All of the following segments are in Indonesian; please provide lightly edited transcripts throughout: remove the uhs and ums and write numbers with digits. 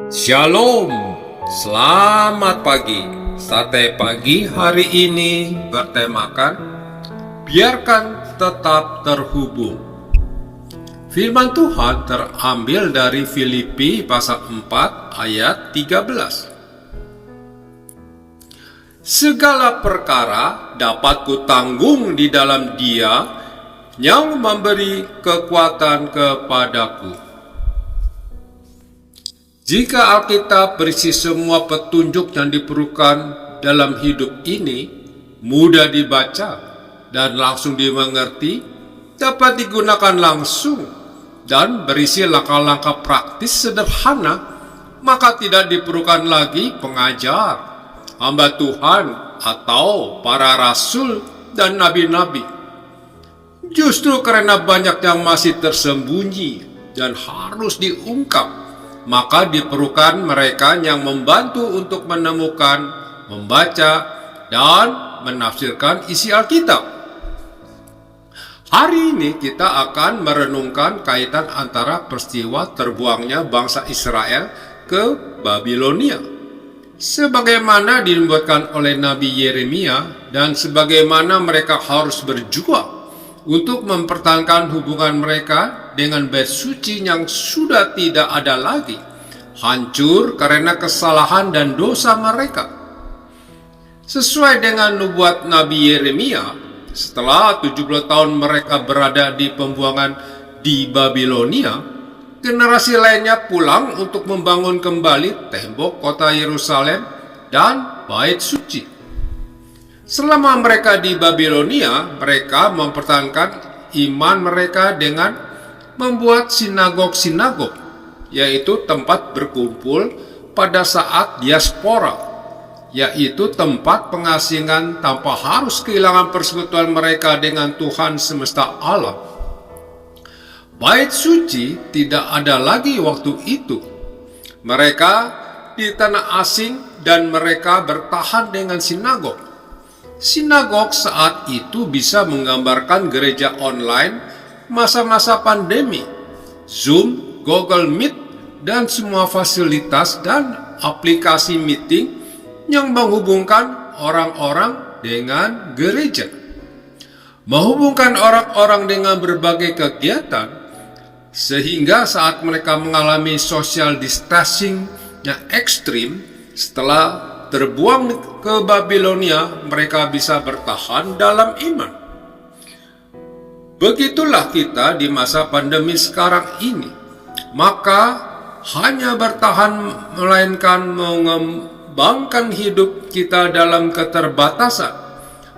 Shalom, selamat pagi. Sate pagi hari ini bertemakan biarkan tetap terhubung. Firman Tuhan terambil dari Filipi pasal 4 ayat 13. Segala perkara dapat kutanggung di dalam Dia yang memberi kekuatan kepadaku. Jika Alkitab berisi semua petunjuk yang diperlukan dalam hidup ini, mudah dibaca dan langsung dimengerti, dapat digunakan langsung, dan berisi langkah-langkah praktis sederhana, maka tidak diperlukan lagi pengajar, hamba Tuhan, atau para rasul dan nabi-nabi. Justru karena banyak yang masih tersembunyi dan harus diungkap, maka diperlukan mereka yang membantu untuk menemukan, membaca, dan menafsirkan isi Alkitab. Hari ini kita akan merenungkan kaitan antara peristiwa terbuangnya bangsa Israel ke Babilonia, sebagaimana dinubuatkan oleh Nabi Yeremia, dan sebagaimana mereka harus berjuang untuk mempertahankan hubungan mereka dengan bait suci yang sudah tidak ada lagi, hancur karena kesalahan dan dosa mereka. Sesuai dengan nubuat Nabi Yeremia, setelah 70 tahun mereka berada di pembuangan di Babilonia, generasi lainnya pulang untuk membangun kembali tembok kota Yerusalem dan bait suci. Selama mereka di Babilonia, mereka mempertahankan iman mereka dengan membuat sinagog-sinagog, yaitu tempat berkumpul pada saat diaspora, yaitu tempat pengasingan tanpa harus kehilangan persekutuan mereka dengan Tuhan semesta alam. Bait suci tidak ada lagi waktu itu. Mereka di tanah asing dan mereka bertahan dengan sinagog. Sinagog saat itu bisa menggambarkan gereja online masa-masa pandemi, Zoom, Google Meet, dan semua fasilitas dan aplikasi meeting yang menghubungkan orang-orang dengan gereja. Menghubungkan orang-orang dengan berbagai kegiatan, sehingga saat mereka mengalami social distancing yang ekstrim setelah terbuang ke Babilonia, mereka bisa bertahan dalam iman. Begitulah kita di masa pandemi sekarang ini. Maka hanya bertahan melainkan mengembangkan hidup kita dalam keterbatasan.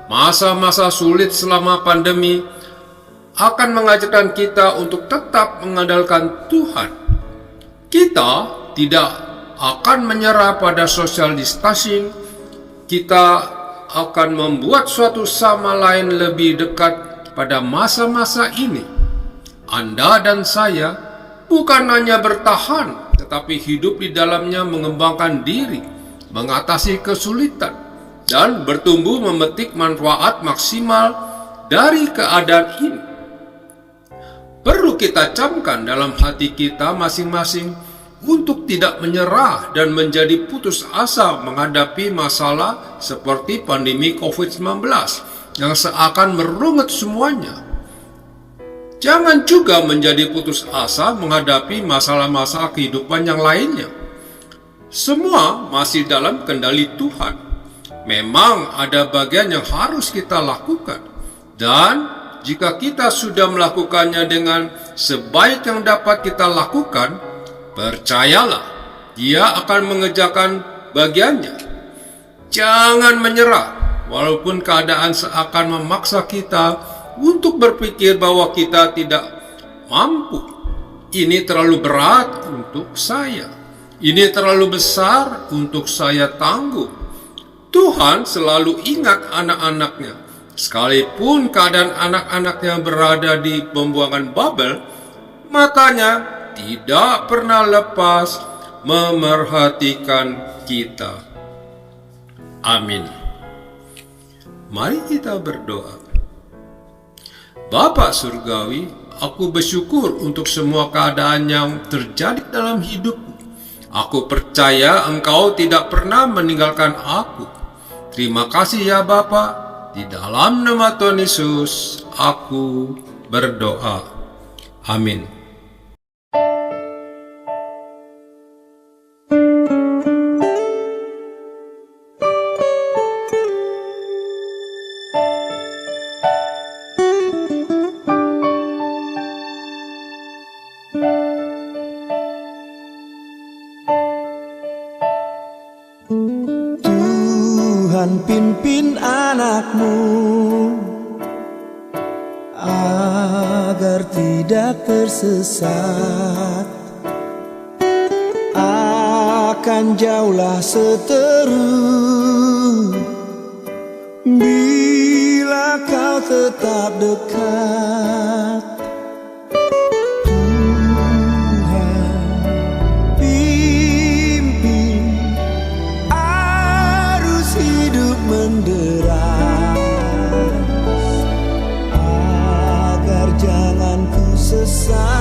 Masa-masa sulit selama pandemi akan mengajarkan kita untuk tetap mengandalkan Tuhan. Kita tidak akan menyerah pada social distancing. Kita akan membuat suatu sama lain lebih dekat pada masa-masa ini. Anda dan saya bukan hanya bertahan, tetapi hidup di dalamnya, mengembangkan diri, mengatasi kesulitan, dan bertumbuh memetik manfaat maksimal dari keadaan ini. Perlu kita camkan dalam hati kita masing-masing untuk tidak menyerah dan menjadi putus asa menghadapi masalah seperti pandemi COVID-19 yang seakan merungut semuanya. Jangan juga menjadi putus asa menghadapi masalah-masalah kehidupan yang lainnya. Semua masih dalam kendali Tuhan. Memang ada bagian yang harus kita lakukan, dan jika kita sudah melakukannya dengan sebaik yang dapat kita lakukan, percayalah, Dia akan mengerjakan bagiannya. Jangan menyerah, walaupun keadaan seakan memaksa kita untuk berpikir bahwa kita tidak mampu. Ini terlalu berat untuk saya. Ini terlalu besar untuk saya tanggung. Tuhan selalu ingat anak-anaknya. Sekalipun keadaan anak-anaknya berada di pembuangan Babel, matanya tidak pernah lepas memerhatikan kita. Amin. Mari kita berdoa. Bapa Surgawi, aku bersyukur untuk semua keadaan yang terjadi dalam hidupku. Aku percaya Engkau tidak pernah meninggalkan aku. Terima kasih ya Bapa. Di dalam nama Tuhan Yesus, aku berdoa. Amin. Tuhan pimpin anakmu agar tidak tersesat, akan jauhlah seteru bila kau tetap dekat. Menderas agar jangan ku sesat.